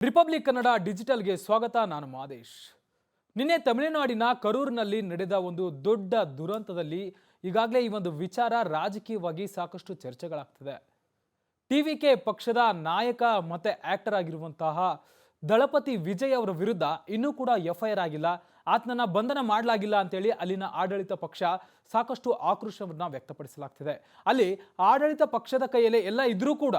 Republic Kannada ಡಿಜಿಟಲ್ಗೆ ಸ್ವಾಗತ. ನಾನು ಮಾದೇಶ್. ನಿನ್ನೆ ತಮಿಳುನಾಡಿನ ಕರೂರಿನಲ್ಲಿ ನಡೆದ ಒಂದು ದೊಡ್ಡ ದುರಂತದಲ್ಲಿ ಈಗಾಗಲೇ ಈ ಒಂದು ವಿಚಾರ ರಾಜಕೀಯವಾಗಿ ಸಾಕಷ್ಟು ಚರ್ಚೆಗಳಾಗ್ತಿದೆ. ಟಿವಿಕೆ ಪಕ್ಷದ ನಾಯಕ ಮತ್ತೆ ಆಕ್ಟರ್ ಆಗಿರುವಂತಹ ದಳಪತಿ ವಿಜಯ್ ಅವರ ವಿರುದ್ಧ ಇನ್ನೂ ಕೂಡ ಎಫ್ಐಆರ್ ಆಗಿಲ್ಲ, ಆತನನ್ನ ಬಂಧನ ಮಾಡಲಾಗಿಲ್ಲ ಅಂತೇಳಿ ಅಲ್ಲಿನ ಆಡಳಿತ ಪಕ್ಷ ಸಾಕಷ್ಟು ಆಕ್ರೋಶವನ್ನ ವ್ಯಕ್ತಪಡಿಸಲಾಗ್ತಿದೆ. ಅಲ್ಲಿ ಆಡಳಿತ ಪಕ್ಷದ ಕೈಯಲ್ಲಿ ಎಲ್ಲ ಇದ್ರೂ ಕೂಡ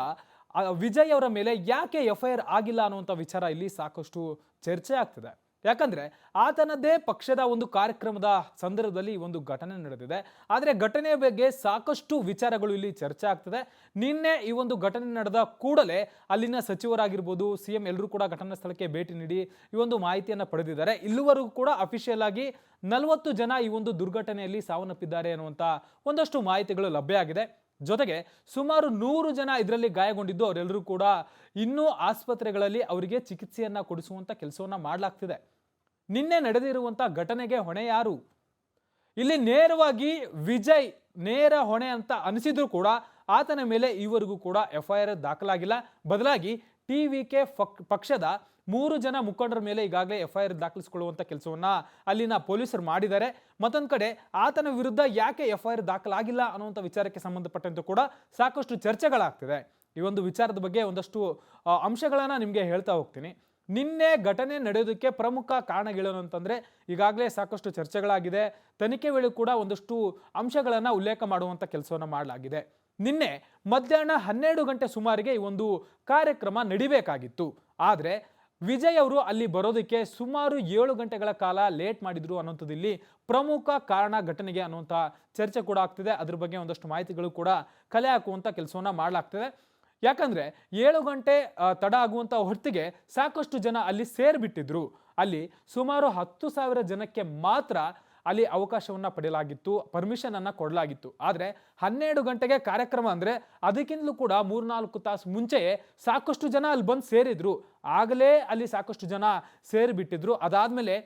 ವಿಜಯ್ ಅವರ ಮೇಲೆ ಯಾಕೆ ಎಫ್ಐಆರ್ ಆಗಿಲ್ಲ ಅನ್ನುವಂಥ ವಿಚಾರ ಇಲ್ಲಿ ಸಾಕಷ್ಟು ಚರ್ಚೆ ಆಗ್ತಿದೆ. ಯಾಕಂದ್ರೆ ಆತನದ್ದೇ ಪಕ್ಷದ ಒಂದು ಕಾರ್ಯಕ್ರಮದ ಸಂದರ್ಭದಲ್ಲಿ ಒಂದು ಘಟನೆ ನಡೆದಿದೆ. ಆದರೆ ಘಟನೆಯ ಬಗ್ಗೆ ಸಾಕಷ್ಟು ವಿಚಾರಗಳು ಇಲ್ಲಿ ಚರ್ಚೆ ಆಗ್ತಿದೆ. ನಿನ್ನೆ ಈ ಒಂದು ಘಟನೆ ನಡೆದ ಕೂಡಲೇ ಅಲ್ಲಿನ ಸಚಿವರಾಗಿರ್ಬೋದು, ಸಿಎಂ ಎಲ್ಲರೂ ಕೂಡ ಘಟನಾ ಸ್ಥಳಕ್ಕೆ ಭೇಟಿ ನೀಡಿ ಈ ಒಂದು ಮಾಹಿತಿಯನ್ನು ಪಡೆದಿದ್ದಾರೆ. ಇಲ್ಲಿವರೆಗೂ ಕೂಡ ಅಫಿಷಿಯಲ್ ಆಗಿ 40 ಜನ ಈ ಒಂದು ದುರ್ಘಟನೆಯಲ್ಲಿ ಸಾವನ್ನಪ್ಪಿದ್ದಾರೆ ಅನ್ನುವಂಥ ಒಂದಷ್ಟು ಮಾಹಿತಿಗಳು ಲಭ್ಯ ಆಗಿದೆ. ಜೊತೆಗೆ ಸುಮಾರು 100 ಜನ ಇದರಲ್ಲಿ ಗಾಯಗೊಂಡಿದ್ದು ಅವರೆಲ್ಲರೂ ಕೂಡ ಇನ್ನೂ ಆಸ್ಪತ್ರೆಗಳಲ್ಲಿ ಅವರಿಗೆ ಚಿಕಿತ್ಸೆಯನ್ನ ಕೊಡಿಸುವಂತ ಕೆಲಸವನ್ನ ಮಾಡಲಾಗ್ತಿದೆ. ನಿನ್ನೆ ನಡೆದಿರುವಂತ ಘಟನೆಗೆ ಹೊಣೆ ಯಾರು? ಇಲ್ಲಿ ನೇರವಾಗಿ ವಿಜಯ್ ನೇರ ಹೊಣೆ ಅಂತ ಅನಿಸಿದ್ರು ಕೂಡ ಆತನ ಮೇಲೆ ಈವರೆಗೂ ಕೂಡ ಎಫ್ಐಆರ್ ದಾಖಲಾಗಿಲ್ಲ. ಬದಲಾಗಿ ಟಿವಿಕೆ ಪಕ್ಷದ 3 ಜನ ಮುಖಂಡರ ಮೇಲೆ ಈಗಾಗಲೇ ಎಫ್ಐಆರ್ ದಾಖಲಿಸಿಕೊಳ್ಳುವಂತ ಕೆಲಸವನ್ನ ಅಲ್ಲಿನ ಪೊಲೀಸರು ಮಾಡಿದ್ದಾರೆ. ಮತ್ತೊಂದು ಕಡೆ ಆತನ ವಿರುದ್ಧ ಯಾಕೆ ಎಫ್ಐಆರ್ ದಾಖಲಾಗಿಲ್ಲ ಅನ್ನುವಂಥ ವಿಚಾರಕ್ಕೆ ಸಂಬಂಧಪಟ್ಟಂತೆ ಕೂಡ ಸಾಕಷ್ಟು ಚರ್ಚೆಗಳಾಗ್ತಿದೆ. ಈ ಒಂದು ವಿಚಾರದ ಬಗ್ಗೆ ಒಂದಷ್ಟು ಅಂಶಗಳನ್ನ ನಿಮಗೆ ಹೇಳ್ತಾ ಹೋಗ್ತೀನಿ. ನಿನ್ನೆ ಘಟನೆ ನಡೆಯೋದಕ್ಕೆ ಪ್ರಮುಖ ಕಾರಣಗಳೇನು ಅಂತಂದ್ರೆ ಈಗಾಗಲೇ ಸಾಕಷ್ಟು ಚರ್ಚೆಗಳಾಗಿದೆ. ತನಿಖೆ ವೇಳೆ ಕೂಡ ಒಂದಷ್ಟು ಅಂಶಗಳನ್ನ ಉಲ್ಲೇಖ ಮಾಡುವಂತ ಕೆಲಸವನ್ನ ಮಾಡಲಾಗಿದೆ. ನಿನ್ನೆ ಮಧ್ಯಾಹ್ನ 12 ಗಂಟೆ ಸುಮಾರಿಗೆ ಈ ಒಂದು ಕಾರ್ಯಕ್ರಮ ನಡಿಬೇಕಾಗಿತ್ತು. ಆದರೆ ವಿಜಯ್ ಅವರು ಅಲ್ಲಿ ಬರೋದಕ್ಕೆ ಸುಮಾರು 7 ಗಂಟೆಗಳ ಕಾಲ ಲೇಟ್ ಮಾಡಿದ್ರು ಅನ್ನೋಂಥದ್ದು ಇಲ್ಲಿ ಪ್ರಮುಖ ಕಾರಣ ಘಟನೆಗೆ ಅನ್ನುವಂಥ ಚರ್ಚೆ ಕೂಡ ಆಗ್ತಿದೆ. ಅದ್ರ ಬಗ್ಗೆ ಒಂದಷ್ಟು ಮಾಹಿತಿಗಳು ಕೂಡ ಕಲೆ ಹಾಕುವಂಥ ಕೆಲಸವನ್ನ ಮಾಡಲಾಗ್ತಿದೆ. ಯಾಕಂದ್ರೆ 7 ಗಂಟೆ ತಡ ಆಗುವಂಥ ಹೊತ್ತಿಗೆ ಸಾಕಷ್ಟು ಜನ ಅಲ್ಲಿ ಸೇರ್ಬಿಟ್ಟಿದ್ರು. ಅಲ್ಲಿ ಸುಮಾರು 10,000 ಜನಕ್ಕೆ ಮಾತ್ರ ಅಲ್ಲಿ ಅವಕಾಶವನ್ನ ಪಡೆಯಲಾಗಿತ್ತು, ಪರ್ಮಿಷನ್ ಅನ್ನ ಕೊಡಲಾಗಿತ್ತು. ಆದ್ರೆ 12 ಗಂಟೆಗೆ ಕಾರ್ಯಕ್ರಮ ಅಂದ್ರೆ ಅದಕ್ಕಿಂತಲೂ ಕೂಡ 3-4 ತಾಸು ಮುಂಚೆಯೇ ಸಾಕಷ್ಟು ಜನ ಅಲ್ಲಿ ಬಂದು ಸೇರಿದ್ರು. ಆಗಲೇ ಅಲ್ಲಿ ಸಾಕಷ್ಟು ಜನ ಸೇರಿಬಿಟ್ಟಿದ್ರು. ಅದಾದ್ಮೇಲೆ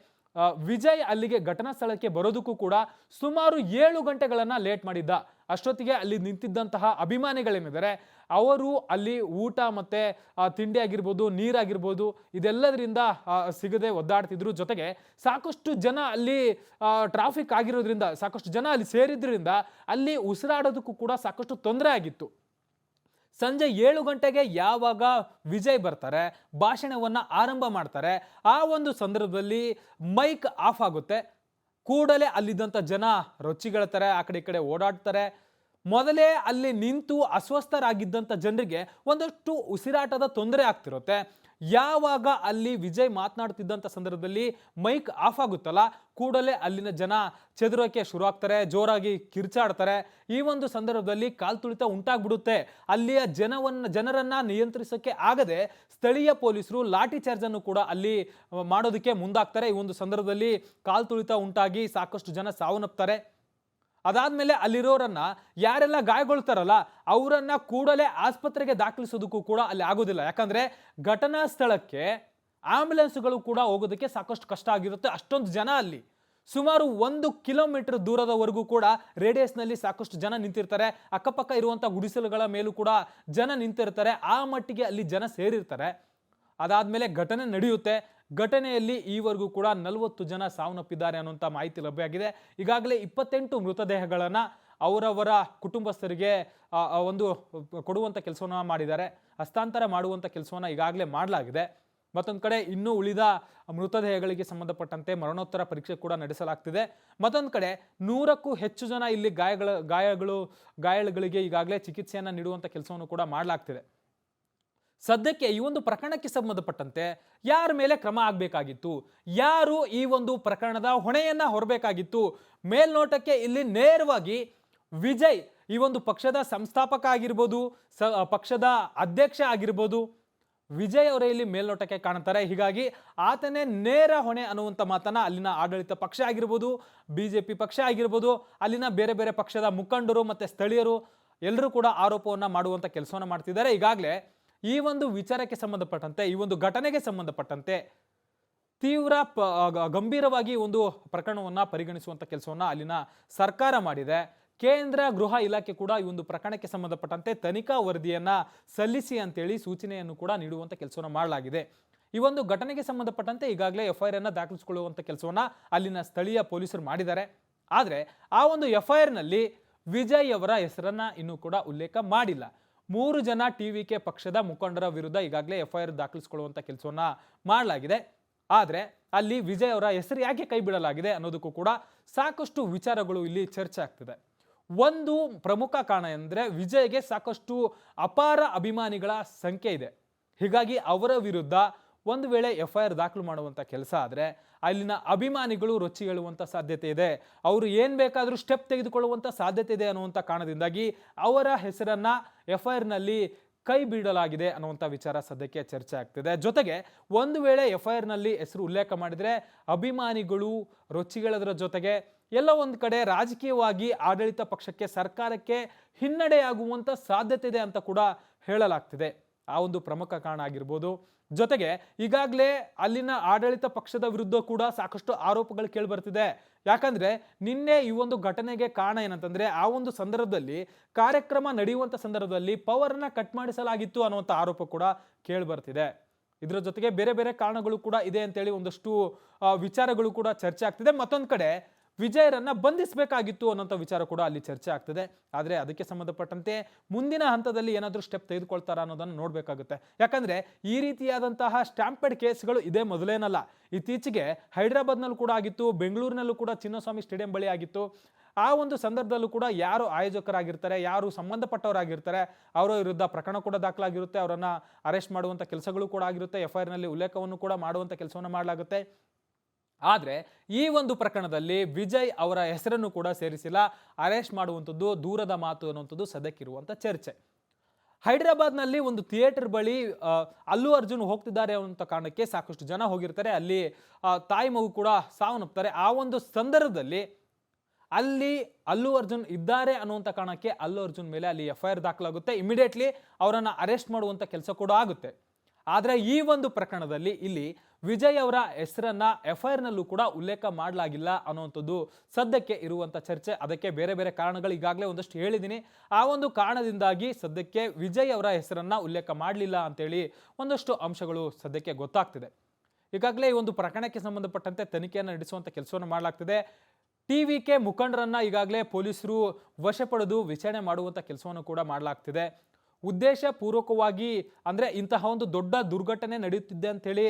ವಿಜಯ್ ಅಲ್ಲಿಗೆ ಘಟನಾ ಸ್ಥಳಕ್ಕೆ ಬರೋದಕ್ಕೂ ಕೂಡ ಸುಮಾರು 7 ಗಂಟೆಗಳನ್ನ ಲೇಟ್ ಮಾಡಿದ್ದ. ಅಷ್ಟೊತ್ತಿಗೆ ಅಲ್ಲಿ ನಿಂತಿದ್ದಂತಹ ಅಭಿಮಾನಿಗಳೇನಿದ್ದಾರೆ ಅವರು ಅಲ್ಲಿ ಊಟ ಮತ್ತೆ ತಿಂಡಿ ಆಗಿರ್ಬೋದು, ನೀರಾಗಿರ್ಬೋದು, ಇದೆಲ್ಲದರಿಂದ ಸಿಗದೆ ಒದ್ದಾಡ್ತಿದ್ರು. ಜೊತೆಗೆ ಸಾಕಷ್ಟು ಜನ ಅಲ್ಲಿ ಟ್ರಾಫಿಕ್ ಆಗಿರೋದ್ರಿಂದ, ಸಾಕಷ್ಟು ಜನ ಅಲ್ಲಿ ಸೇರಿದ್ರಿಂದ ಅಲ್ಲಿ ಉಸಿರಾಡೋದಕ್ಕೂ ಕೂಡ ಸಾಕಷ್ಟು ತೊಂದರೆ ಆಗಿತ್ತು. ಸಂಜೆ 7 ಗಂಟೆಗೆ ಯಾವಾಗ ವಿಜಯ್ ಬರ್ತಾರೆ, ಭಾಷಣವನ್ನ ಆರಂಭ ಮಾಡ್ತಾರೆ, ಆ ಒಂದು ಸಂದರ್ಭದಲ್ಲಿ ಮೈಕ್ ಆಫ್ ಆಗುತ್ತೆ. ಕೂಡಲೇ ಅಲ್ಲಿದ್ದಂಥ ಜನ ರೊಚ್ಚಿಗೆಳ್ತಾರೆ, ಆ ಕಡೆ ಈ ಕಡೆ ಓಡಾಡ್ತಾರೆ. ಮೊದಲೇ ಅಲ್ಲಿ ನಿಂತು ಅಸ್ವಸ್ಥರಾಗಿದ್ದಂಥ ಜನರಿಗೆ ಒಂದಷ್ಟು ಉಸಿರಾಟದ ತೊಂದರೆ ಆಗ್ತಿರುತ್ತೆ. ಯಾವಾಗ ಅಲ್ಲಿ ವಿಜಯ್ ಮಾತನಾಡ್ತಿದ್ದಂಥ ಸಂದರ್ಭದಲ್ಲಿ ಮೈಕ್ ಆಫ್ ಆಗುತ್ತಲ್ಲ, ಕೂಡಲೇ ಅಲ್ಲಿನ ಜನ ಚೆದರೋಕೆ ಶುರು ಆಗ್ತಾರೆ, ಜೋರಾಗಿ ಕಿರ್ಚಾಡ್ತಾರೆ. ಈ ಒಂದು ಸಂದರ್ಭದಲ್ಲಿ ಕಾಲ್ತುಳಿತ ಉಂಟಾಗ್ಬಿಡುತ್ತೆ. ಅಲ್ಲಿಯ ಜನರನ್ನ ನಿಯಂತ್ರಿಸೋಕೆ ಆಗದೆ ಸ್ಥಳೀಯ ಪೊಲೀಸರು ಲಾಠಿ ಚಾರ್ಜ್ ಅನ್ನು ಕೂಡ ಅಲ್ಲಿ ಮಾಡೋದಕ್ಕೆ ಮುಂದಾಗ್ತಾರೆ. ಈ ಒಂದು ಸಂದರ್ಭದಲ್ಲಿ ಕಾಲ್ತುಳಿತ ಉಂಟಾಗಿ ಸಾಕಷ್ಟು ಜನ ಸಾವನ್ನಪ್ತಾರೆ. ಅದಾದ್ಮೇಲೆ ಅಲ್ಲಿರೋರನ್ನ ಯಾರೆಲ್ಲ ಗಾಯಗೊಳ್ತಾರಲ್ಲ ಅವರನ್ನ ಕೂಡಲೇ ಆಸ್ಪತ್ರೆಗೆ ದಾಖಲಿಸೋದಕ್ಕೂ ಕೂಡ ಅಲ್ಲಿ ಆಗೋದಿಲ್ಲ. ಯಾಕಂದ್ರೆ ಘಟನಾ ಸ್ಥಳಕ್ಕೆ ಆಂಬ್ಯುಲೆನ್ಸ್ಗಳು ಕೂಡ ಹೋಗೋದಕ್ಕೆ ಸಾಕಷ್ಟು ಕಷ್ಟ ಆಗಿರುತ್ತೆ. ಅಷ್ಟೊಂದು ಜನ ಅಲ್ಲಿ ಸುಮಾರು 1 ಕಿಲೋಮೀಟರ್ ದೂರದವರೆಗೂ ಕೂಡ ರೇಡಿಯಸ್ನಲ್ಲಿ ಸಾಕಷ್ಟು ಜನ ನಿಂತಿರ್ತಾರೆ. ಅಕ್ಕಪಕ್ಕ ಇರುವಂಥ ಗುಡಿಸಲುಗಳ ಮೇಲೂ ಕೂಡ ಜನ ನಿಂತಿರ್ತಾರೆ. ಆ ಮಟ್ಟಿಗೆ ಅಲ್ಲಿ ಜನ ಸೇರಿರ್ತಾರೆ. ಅದಾದ್ಮೇಲೆ ಘಟನೆ ನಡೆಯುತ್ತೆ. ಘಟನೆಯಲ್ಲಿ ಈವರೆಗೂ ಕೂಡ 40 ಜನ ಸಾವನ್ನಪ್ಪಿದ್ದಾರೆ ಅನ್ನುವಂಥ ಮಾಹಿತಿ ಲಭ್ಯ ಆಗಿದೆ. ಈಗಾಗಲೇ 28 ಮೃತದೇಹಗಳನ್ನು ಅವರವರ ಕುಟುಂಬಸ್ಥರಿಗೆ ಒಂದು ಕೊಡುವಂಥ ಕೆಲಸವನ್ನ ಮಾಡಿದ್ದಾರೆ. ಹಸ್ತಾಂತರ ಮಾಡುವಂಥ ಕೆಲಸವನ್ನ ಈಗಾಗಲೇ ಮಾಡಲಾಗಿದೆ. ಮತ್ತೊಂದು ಕಡೆ ಇನ್ನೂ ಉಳಿದ ಮೃತದೇಹಗಳಿಗೆ ಸಂಬಂಧಪಟ್ಟಂತೆ ಮರಣೋತ್ತರ ಪರೀಕ್ಷೆ ಕೂಡ ನಡೆಸಲಾಗ್ತಿದೆ. ಮತ್ತೊಂದು ಕಡೆ 100ಕ್ಕೂ ಹೆಚ್ಚು ಜನ ಇಲ್ಲಿ ಗಾಯಾಳುಗಳಿಗೆ ಈಗಾಗಲೇ ಚಿಕಿತ್ಸೆಯನ್ನು ನೀಡುವಂಥ ಕೆಲಸವನ್ನು ಕೂಡ ಮಾಡಲಾಗ್ತಿದೆ. ಸದ್ಯಕ್ಕೆ ಈ ಒಂದು ಪ್ರಕರಣಕ್ಕೆ ಸಂಬಂಧಪಟ್ಟಂತೆ ಯಾರ ಮೇಲೆ ಕ್ರಮ ಆಗಬೇಕಾಗಿತ್ತು, ಯಾರು ಈ ಒಂದು ಪ್ರಕರಣದ ಹೊಣೆಯನ್ನ ಹೊರಬೇಕಾಗಿತ್ತು? ಮೇಲ್ನೋಟಕ್ಕೆ ಇಲ್ಲಿ ನೇರವಾಗಿ ವಿಜಯ್ ಈ ಒಂದು ಪಕ್ಷದ ಸಂಸ್ಥಾಪಕ ಆಗಿರ್ಬೋದು, ಪಕ್ಷದ ಅಧ್ಯಕ್ಷ ಆಗಿರ್ಬೋದು, ವಿಜಯ್ ಅವರೇ ಇಲ್ಲಿ ಮೇಲ್ನೋಟಕ್ಕೆ ಕಾಣ್ತಾರೆ. ಹೀಗಾಗಿ ಆತನೇ ನೇರ ಹೊಣೆ ಅನ್ನುವಂಥ ಮಾತನ್ನ ಅಲ್ಲಿನ ಆಡಳಿತ ಪಕ್ಷ ಆಗಿರ್ಬೋದು, ಬಿಜೆಪಿ ಪಕ್ಷ ಆಗಿರ್ಬೋದು, ಅಲ್ಲಿನ ಬೇರೆ ಬೇರೆ ಪಕ್ಷದ ಮುಖಂಡರು ಮತ್ತೆ ಸ್ಥಳೀಯರು ಎಲ್ಲರೂ ಕೂಡ ಆರೋಪವನ್ನ ಮಾಡುವಂಥ ಕೆಲಸವನ್ನ ಮಾಡ್ತಿದ್ದಾರೆ. ಈಗಾಗಲೇ ಈ ಒಂದು ವಿಚಾರಕ್ಕೆ ಸಂಬಂಧಪಟ್ಟಂತೆ, ಈ ಒಂದು ಘಟನೆಗೆ ಸಂಬಂಧಪಟ್ಟಂತೆ ತೀವ್ರ ಗಂಭೀರವಾಗಿ ಒಂದು ಪ್ರಕರಣವನ್ನ ಪರಿಗಣಿಸುವಂತ ಕೆಲಸವನ್ನ ಅಲ್ಲಿನ ಸರ್ಕಾರ ಮಾಡಿದೆ. ಕೇಂದ್ರ ಗೃಹ ಇಲಾಖೆ ಕೂಡ ಈ ಒಂದು ಪ್ರಕರಣಕ್ಕೆ ಸಂಬಂಧಪಟ್ಟಂತೆ ತನಿಖಾ ವರದಿಯನ್ನ ಸಲ್ಲಿಸಿ ಅಂತೇಳಿ ಸೂಚನೆಯನ್ನು ಕೂಡ ನೀಡುವಂತ ಕೆಲಸವನ್ನು ಮಾಡಲಾಗಿದೆ. ಈ ಒಂದು ಘಟನೆಗೆ ಸಂಬಂಧಪಟ್ಟಂತೆ ಈಗಾಗಲೇ FIR ಅನ್ನ ದಾಖಲಿಸಿಕೊಳ್ಳುವಂತ ಕೆಲಸವನ್ನ ಅಲ್ಲಿನ ಸ್ಥಳೀಯ ಪೊಲೀಸರು ಮಾಡಿದ್ದಾರೆ. ಆದರೆ ಆ ಒಂದು FIR ನಲ್ಲಿ ವಿಜಯ್ ಅವರ ಹೆಸರನ್ನ ಇನ್ನೂ ಕೂಡ ಉಲ್ಲೇಖ ಮಾಡಿಲ್ಲ. 3 ಜನ TVK ಪಕ್ಷದ ಮುಖಂಡರ ವಿರುದ್ಧ ಈಗಾಗಲೇ FIR ದಾಖಲಿಸಿಕೊಳ್ಳುವಂತ ಕೆಲಸವನ್ನ ಮಾಡಲಾಗಿದೆ. ಆದರೆ ಅಲ್ಲಿ ವಿಜಯ್ ಅವರ ಹೆಸರು ಯಾಕೆ ಕೈ ಬಿಡಲಾಗಿದೆ ಅನ್ನೋದಕ್ಕೂ ಕೂಡ ಸಾಕಷ್ಟು ವಿಚಾರಗಳು ಇಲ್ಲಿ ಚರ್ಚೆ ಆಗ್ತಿದೆ. ಒಂದು ಪ್ರಮುಖ ಕಾರಣ ಎಂದರೆ ವಿಜಯ್ಗೆ ಸಾಕಷ್ಟು ಅಪಾರ ಅಭಿಮಾನಿಗಳ ಸಂಖ್ಯೆ ಇದೆ. ಹೀಗಾಗಿ ಅವರ ವಿರುದ್ಧ ಒಂದು ವೇಳೆ FIR ದಾಖಲು ಮಾಡುವಂಥ ಕೆಲಸ ಆದರೆ ಅಲ್ಲಿನ ಅಭಿಮಾನಿಗಳು ರೊಚ್ಚಿ ಹೇಳುವಂಥ ಸಾಧ್ಯತೆ ಇದೆ. ಅವರು ಏನು ಬೇಕಾದರೂ ಸ್ಟೆಪ್ ತೆಗೆದುಕೊಳ್ಳುವಂಥ ಸಾಧ್ಯತೆ ಇದೆ ಅನ್ನುವಂಥ ಕಾರಣದಿಂದಾಗಿ ಅವರ ಹೆಸರನ್ನ FIR ನಲ್ಲಿ ಕೈ ಬಿಡಲಾಗಿದೆ ಅನ್ನುವಂಥ ವಿಚಾರ ಸದ್ಯಕ್ಕೆ ಚರ್ಚೆ ಆಗ್ತಿದೆ. ಜೊತೆಗೆ ಒಂದು ವೇಳೆ FIR ನಲ್ಲಿ ಹೆಸರು ಉಲ್ಲೇಖ ಮಾಡಿದರೆ ಅಭಿಮಾನಿಗಳು ರೊಚ್ಚಿಗೆಳದರ ಜೊತೆಗೆ ಎಲ್ಲ ಒಂದು ಕಡೆ ರಾಜಕೀಯವಾಗಿ ಆಡಳಿತ ಪಕ್ಷಕ್ಕೆ ಸರ್ಕಾರಕ್ಕೆ ಹಿನ್ನಡೆಯಾಗುವಂಥ ಸಾಧ್ಯತೆ ಇದೆ ಅಂತ ಕೂಡ ಹೇಳಲಾಗ್ತಿದೆ. ಆ ಒಂದು ಪ್ರಮುಖ ಕಾರಣ ಆಗಿರ್ಬೋದು. ಜೊತೆಗೆ ಈಗಾಗಲೇ ಅಲ್ಲಿನ ಆಡಳಿತ ಪಕ್ಷದ ವಿರುದ್ಧ ಕೂಡ ಸಾಕಷ್ಟು ಆರೋಪಗಳು ಕೇಳಿಬರ್ತಿದೆ. ಯಾಕಂದ್ರೆ ನಿನ್ನೆ ಈ ಒಂದು ಘಟನೆಗೆ ಕಾರಣ ಏನಂತಂದ್ರೆ ಆ ಒಂದು ಸಂದರ್ಭದಲ್ಲಿ ಕಾರ್ಯಕ್ರಮ ನಡೆಯುವಂತ ಸಂದರ್ಭದಲ್ಲಿ ಪವರ್ ಅನ್ನ ಕಟ್ ಮಾಡಿಸಲಾಗಿತ್ತು ಅನ್ನುವಂಥ ಆರೋಪ ಕೂಡ ಕೇಳಿಬರ್ತಿದೆ. ಇದರ ಜೊತೆಗೆ ಬೇರೆ ಬೇರೆ ಕಾರಣಗಳು ಕೂಡ ಇದೆ ಅಂತೇಳಿ ಒಂದಷ್ಟು ವಿಚಾರಗಳು ಕೂಡ ಚರ್ಚೆ ಆಗ್ತಿದೆ. ಮತ್ತೊಂದು ಕಡೆ ವಿಜಯರನ್ನ ಬಂಧಿಸಬೇಕಾಗಿತ್ತು ಅನ್ನೋಂಥ ವಿಚಾರ ಕೂಡ ಅಲ್ಲಿ ಚರ್ಚೆ ಆಗ್ತದೆ. ಆದರೆ ಅದಕ್ಕೆ ಸಂಬಂಧಪಟ್ಟಂತೆ ಮುಂದಿನ ಹಂತದಲ್ಲಿ ಏನಾದರೂ ಸ್ಟೆಪ್ ತೆಗೆದುಕೊಳ್ತಾರ ಅನ್ನೋದನ್ನು ನೋಡಬೇಕಾಗುತ್ತೆ. ಯಾಕಂದ್ರೆ ಈ ರೀತಿಯಾದಂತಹ ಸ್ಟ್ಯಾಂಪೆಡ್ ಕೇಸ್ಗಳು ಇದೇ ಮೊದಲೇನಲ್ಲ. ಇತ್ತೀಚೆಗೆ ಹೈದರಾಬಾದ್ನಲ್ಲೂ ಕೂಡ ಆಗಿತ್ತು, ಬೆಂಗಳೂರಿನಲ್ಲೂ ಕೂಡ ಚಿನ್ನಸ್ವಾಮಿ ಸ್ಟೇಡಿಯಂ ಬಳಿ ಆಗಿತ್ತು. ಆ ಒಂದು ಸಂದರ್ಭದಲ್ಲೂ ಕೂಡ ಯಾರು ಆಯೋಜಕರಾಗಿರ್ತಾರೆ, ಯಾರು ಸಂಬಂಧಪಟ್ಟವರಾಗಿರ್ತಾರೆ ಅವರ ವಿರುದ್ಧ ಪ್ರಕರಣ ಕೂಡ ದಾಖಲಾಗಿರುತ್ತೆ. ಅವರನ್ನ ಅರೆಸ್ಟ್ ಮಾಡುವಂಥ ಕೆಲಸಗಳು ಕೂಡ ಆಗಿರುತ್ತೆ. FIR ನಲ್ಲಿ ಉಲ್ಲೇಖವನ್ನು ಕೂಡ ಮಾಡುವಂಥ ಕೆಲಸವನ್ನು ಮಾಡಲಾಗುತ್ತೆ. ಆದರೆ ಈ ಒಂದು ಪ್ರಕರಣದಲ್ಲಿ ವಿಜಯ್ ಅವರ ಹೆಸರನ್ನು ಕೂಡ ಸೇರಿಸಿಲ್ಲ. ಅರೆಸ್ಟ್ ಮಾಡುವಂಥದ್ದು ದೂರದ ಮಾತು ಅನ್ನುವಂಥದ್ದು ಸದ್ಯಕ್ಕಿರುವಂಥ ಚರ್ಚೆ. ಹೈದರಾಬಾದ್ನಲ್ಲಿ ಒಂದು ಥಿಯೇಟರ್ ಬಳಿ ಅಲ್ಲು ಅರ್ಜುನ್ ಹೋಗ್ತಿದ್ದಾರೆ ಅನ್ನುವಂಥ ಕಾರಣಕ್ಕೆ ಸಾಕಷ್ಟು ಜನ ಹೋಗಿರ್ತಾರೆ. ಅಲ್ಲಿ ತಾಯಿ ಮಗು ಕೂಡ ಸಾವನ್ನಪ್ತಾರೆ. ಆ ಒಂದು ಸಂದರ್ಭದಲ್ಲಿ ಅಲ್ಲಿ ಅಲ್ಲು ಅರ್ಜುನ್ ಇದ್ದಾರೆ ಅನ್ನುವಂಥ ಕಾರಣಕ್ಕೆ ಅಲ್ಲು ಅರ್ಜುನ್ ಮೇಲೆ ಅಲ್ಲಿ FIR ದಾಖಲಾಗುತ್ತೆ. ಇಮಿಡಿಯೇಟ್ಲಿ ಅವರನ್ನು ಅರೆಸ್ಟ್ ಮಾಡುವಂಥ ಕೆಲಸ ಕೂಡ ಆಗುತ್ತೆ. ಆದರೆ ಈ ಒಂದು ಪ್ರಕರಣದಲ್ಲಿ ಇಲ್ಲಿ ವಿಜಯ್ ಅವರ ಹೆಸರನ್ನ FIR ನಲ್ಲೂ ಕೂಡ ಉಲ್ಲೇಖ ಮಾಡಲಾಗಿಲ್ಲ ಅನ್ನುವಂಥದ್ದು ಸದ್ಯಕ್ಕೆ ಇರುವಂಥ ಚರ್ಚೆ. ಅದಕ್ಕೆ ಬೇರೆ ಬೇರೆ ಕಾರಣಗಳು ಈಗಾಗಲೇ ಒಂದಷ್ಟು ಹೇಳಿದ್ದೀನಿ. ಆ ಒಂದು ಕಾರಣದಿಂದಾಗಿ ಸದ್ಯಕ್ಕೆ ವಿಜಯ್ ಅವರ ಹೆಸರನ್ನ ಉಲ್ಲೇಖ ಮಾಡಲಿಲ್ಲ ಅಂತೇಳಿ ಒಂದಷ್ಟು ಅಂಶಗಳು ಸದ್ಯಕ್ಕೆ ಗೊತ್ತಾಗ್ತಿದೆ. ಈಗಾಗಲೇ ಈ ಒಂದು ಪ್ರಕರಣಕ್ಕೆ ಸಂಬಂಧಪಟ್ಟಂತೆ ತನಿಖೆಯನ್ನು ನಡೆಸುವಂಥ ಕೆಲಸವನ್ನು ಮಾಡಲಾಗ್ತಿದೆ. TVK ಮುಖಂಡರನ್ನ ಈಗಾಗಲೇ ಪೊಲೀಸರು ವಶ ಪಡೆದು ವಿಚಾರಣೆ ಮಾಡುವಂಥ ಕೆಲಸವನ್ನು ಕೂಡ ಮಾಡಲಾಗ್ತಿದೆ. ಉದ್ದೇಶ ಪೂರ್ವಕವಾಗಿ ಅಂದರೆ ಇಂತಹ ಒಂದು ದೊಡ್ಡ ದುರ್ಘಟನೆ ನಡೆಯುತ್ತಿದೆ ಅಂತೇಳಿ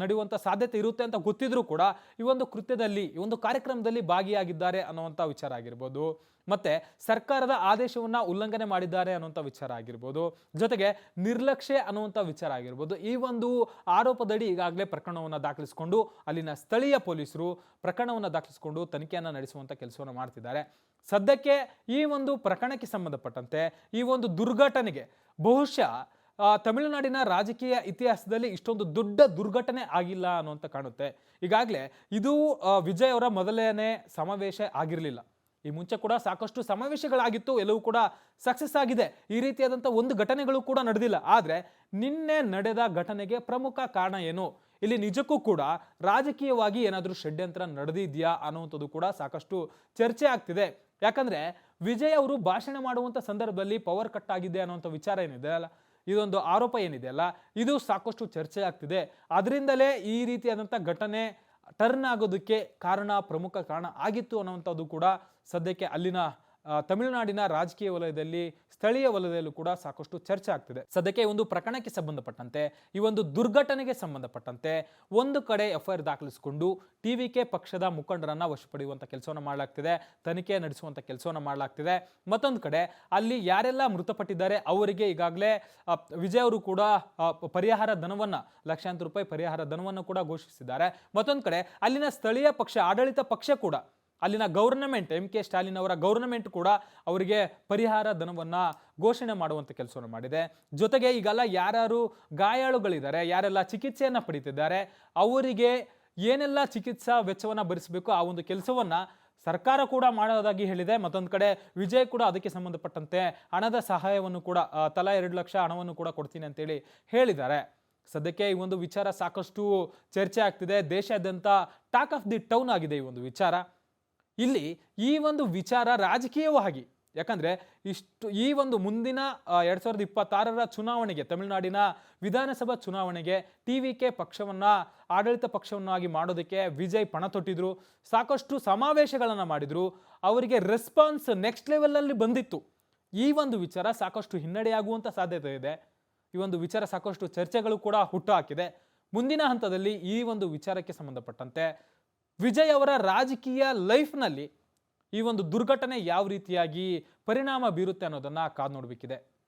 ನಡೆಯುವಂಥ ಸಾಧ್ಯತೆ ಇರುತ್ತೆ ಅಂತ ಗೊತ್ತಿದ್ರೂ ಕೂಡ ಈ ಒಂದು ಕೃತ್ಯದಲ್ಲಿ ಈ ಒಂದು ಕಾರ್ಯಕ್ರಮದಲ್ಲಿ ಭಾಗಿಯಾಗಿದ್ದಾರೆ ಅನ್ನುವಂಥ ವಿಚಾರ ಆಗಿರ್ಬೋದು. ಮತ್ತೆ ಸರ್ಕಾರದ ಆದೇಶವನ್ನ ಉಲ್ಲಂಘನೆ ಮಾಡಿದ್ದಾರೆ ಅನ್ನುವಂಥ ವಿಚಾರ ಆಗಿರ್ಬೋದು. ಜೊತೆಗೆ ನಿರ್ಲಕ್ಷ್ಯ ಅನ್ನುವಂಥ ವಿಚಾರ ಆಗಿರ್ಬೋದು. ಈ ಒಂದು ಆರೋಪದಡಿ ಈಗಾಗಲೇ ಪ್ರಕರಣವನ್ನು ದಾಖಲಿಸಿಕೊಂಡು ಅಲ್ಲಿನ ಸ್ಥಳೀಯ ಪೊಲೀಸರು ಪ್ರಕರಣವನ್ನು ದಾಖಲಿಸಿಕೊಂಡು ತನಿಖೆಯನ್ನು ನಡೆಸುವಂಥ ಕೆಲಸವನ್ನು ಮಾಡ್ತಿದ್ದಾರೆ. ಸದ್ಯಕ್ಕೆ ಈ ಒಂದು ಪ್ರಕರಣಕ್ಕೆ ಸಂಬಂಧಪಟ್ಟಂತೆ ಈ ಒಂದು ದುರ್ಘಟನೆಗೆ ಬಹುಶಃ ತಮಿಳುನಾಡಿನ ರಾಜಕೀಯ ಇತಿಹಾಸದಲ್ಲಿ ಇಷ್ಟೊಂದು ದೊಡ್ಡ ದುರ್ಘಟನೆ ಆಗಿಲ್ಲ ಅನ್ನುವಂಥ ಕಾಣುತ್ತೆ. ಈಗಾಗಲೇ ಇದು ವಿಜಯ್ ಅವರ ಮೊದಲನೇ ಸಮಾವೇಶ ಆಗಿರಲಿಲ್ಲ. ಈ ಮುಂಚೆ ಕೂಡ ಸಾಕಷ್ಟು ಸಮಾವೇಶಗಳಾಗಿತ್ತು, ಎಲ್ಲವೂ ಕೂಡ ಸಕ್ಸಸ್ ಆಗಿದೆ. ಈ ರೀತಿಯಾದಂಥ ಒಂದು ಘಟನೆಗಳು ಕೂಡ ನಡೆದಿಲ್ಲ. ಆದರೆ ನಿನ್ನೆ ನಡೆದ ಘಟನೆಗೆ ಪ್ರಮುಖ ಕಾರಣ ಏನು, ಇಲ್ಲಿ ನಿಜಕ್ಕೂ ಕೂಡ ರಾಜಕೀಯವಾಗಿ ಏನಾದರೂ ಷಡ್ಯಂತ್ರ ನಡೆದಿದೆಯಾ ಅನ್ನುವಂಥದ್ದು ಕೂಡ ಸಾಕಷ್ಟು ಚರ್ಚೆ ಆಗ್ತಿದೆ. ಯಾಕಂದ್ರೆ ವಿಜಯ್ ಅವರು ಭಾಷಣ ಮಾಡುವಂಥ ಸಂದರ್ಭದಲ್ಲಿ ಪವರ್ ಕಟ್ ಆಗಿದೆ ಅನ್ನುವಂಥ ವಿಚಾರ ಏನಿದೆ ಅಲ್ಲ, ಇದೊಂದು ಆರೋಪ ಏನಿದೆ ಅಲ್ಲ, ಇದು ಸಾಕಷ್ಟು ಚರ್ಚೆ ಆಗ್ತಿದೆ. ಅದರಿಂದಲೇ ಈ ರೀತಿಯಾದಂಥ ಘಟನೆ ಟರ್ನ್ ಆಗೋದಕ್ಕೆ ಪ್ರಮುಖ ಕಾರಣ ಆಗಿತ್ತು ಅನ್ನುವಂಥದ್ದು ಕೂಡ ಸದ್ಯಕ್ಕೆ ಅಲ್ಲಿನ ತಮಿಳುನಾಡಿನ ರಾಜಕೀಯ ವಲಯದಲ್ಲಿ ಸ್ಥಳೀಯ ವಲಯದಲ್ಲೂ ಕೂಡ ಸಾಕಷ್ಟು ಚರ್ಚೆ ಆಗ್ತಿದೆ. ಸದ್ಯಕ್ಕೆ ಒಂದು ಪ್ರಕರಣಕ್ಕೆ ಸಂಬಂಧಪಟ್ಟಂತೆ ಈ ಒಂದು ದುರ್ಘಟನೆಗೆ ಸಂಬಂಧಪಟ್ಟಂತೆ ಒಂದು ಕಡೆ FIR ದಾಖಲಿಸಿಕೊಂಡು TVK ಪಕ್ಷದ ಮುಖಂಡರನ್ನ ವಶಪಡೆಯುವಂಥ ಕೆಲಸವನ್ನು ಮಾಡಲಾಗ್ತಿದೆ, ತನಿಖೆ ನಡೆಸುವಂಥ ಕೆಲಸವನ್ನು ಮಾಡಲಾಗ್ತಿದೆ. ಮತ್ತೊಂದು ಕಡೆ ಅಲ್ಲಿ ಯಾರೆಲ್ಲ ಮೃತಪಟ್ಟಿದ್ದಾರೆ ಅವರಿಗೆ ಈಗಾಗಲೇ ವಿಜಯ್ ಅವರು ಕೂಡ ಪರಿಹಾರ ಧನವನ್ನ ಲಕ್ಷಾಂತರ ರೂಪಾಯಿ ಪರಿಹಾರ ಧನವನ್ನು ಕೂಡ ಘೋಷಿಸಿದ್ದಾರೆ. ಮತ್ತೊಂದು ಕಡೆ ಅಲ್ಲಿನ ಸ್ಥಳೀಯ ಪಕ್ಷ ಆಡಳಿತ ಪಕ್ಷ ಕೂಡ ಅಲ್ಲಿನ ಗೌರ್ನಮೆಂಟ್ MK ಸ್ಟಾಲಿನ್ ಅವರ ಗೌರ್ನಮೆಂಟ್ ಕೂಡ ಅವರಿಗೆ ಪರಿಹಾರ ಧನವನ್ನ ಘೋಷಣೆ ಮಾಡುವಂಥ ಕೆಲಸವನ್ನು ಮಾಡಿದೆ. ಜೊತೆಗೆ ಈಗೆಲ್ಲ ಯಾರ್ಯಾರು ಗಾಯಾಳುಗಳಿದ್ದಾರೆ, ಯಾರೆಲ್ಲ ಚಿಕಿತ್ಸೆಯನ್ನು ಪಡಿತಿದ್ದಾರೆ ಅವರಿಗೆ ಏನೆಲ್ಲ ಚಿಕಿತ್ಸಾ ವೆಚ್ಚವನ್ನು ಭರಿಸಬೇಕು ಆ ಒಂದು ಕೆಲಸವನ್ನ ಸರ್ಕಾರ ಕೂಡ ಮಾಡೋದಾಗಿ ಹೇಳಿದೆ. ಮತ್ತೊಂದು ಕಡೆ ವಿಜಯ್ ಕೂಡ ಅದಕ್ಕೆ ಸಂಬಂಧಪಟ್ಟಂತೆ ಹಣದ ಸಹಾಯವನ್ನು ಕೂಡ ತಲಾ 2 ಲಕ್ಷ ಹಣವನ್ನು ಕೂಡ ಕೊಡ್ತೀನಿ ಅಂತೇಳಿ ಹೇಳಿದ್ದಾರೆ. ಸದ್ಯಕ್ಕೆ ಈ ಒಂದು ವಿಚಾರ ಸಾಕಷ್ಟು ಚರ್ಚೆ ಆಗ್ತಿದೆ. ದೇಶಾದ್ಯಂತ ಟಾಕ್ ಆಫ್ ದಿ ಟೌನ್ ಆಗಿದೆ ಈ ಒಂದು ವಿಚಾರ. ಇಲ್ಲಿ ಈ ಒಂದು ವಿಚಾರ ರಾಜಕೀಯವಾಗಿ ಯಾಕಂದ್ರೆ ಈ ಒಂದು ಮುಂದಿನ 2026ರ ಚುನಾವಣೆಗೆ, ತಮಿಳುನಾಡಿನ ವಿಧಾನಸಭಾ ಚುನಾವಣೆಗೆ ಟಿವಿಕೆ ಪಕ್ಷವನ್ನ ಆಡಳಿತ ಪಕ್ಷವನ್ನಾಗಿ ಮಾಡೋದಕ್ಕೆ ವಿಜಯ್ ಪಣ ತೊಟ್ಟಿದ್ರು. ಸಾಕಷ್ಟು ಸಮಾವೇಶಗಳನ್ನ ಮಾಡಿದ್ರು. ಅವರಿಗೆ ರೆಸ್ಪಾನ್ಸ್ ನೆಕ್ಸ್ಟ್ ಲೆವೆಲ್ ಅಲ್ಲಿ ಬಂದಿತ್ತು. ಈ ಒಂದು ವಿಚಾರ ಸಾಕಷ್ಟು ಹಿನ್ನಡೆಯಾಗುವಂತ ಸಾಧ್ಯತೆ ಇದೆ. ಈ ಒಂದು ವಿಚಾರ ಸಾಕಷ್ಟು ಚರ್ಚೆಗಳು ಕೂಡ ಹುಟ್ಟು ಹಾಕಿದೆ. ಮುಂದಿನ ಹಂತದಲ್ಲಿ ಈ ಒಂದು ವಿಚಾರಕ್ಕೆ ಸಂಬಂಧಪಟ್ಟಂತೆ ವಿಜಯ್ ಅವರ ರಾಜಕೀಯ ಲೈಫ್ನಲ್ಲಿ ಈ ಒಂದು ದುರ್ಘಟನೆ ಯಾವ ರೀತಿಯಾಗಿ ಪರಿಣಾಮ ಬೀರುತ್ತೆ ಅನ್ನೋದನ್ನ ಕಾದು ನೋಡಬೇಕಿದೆ.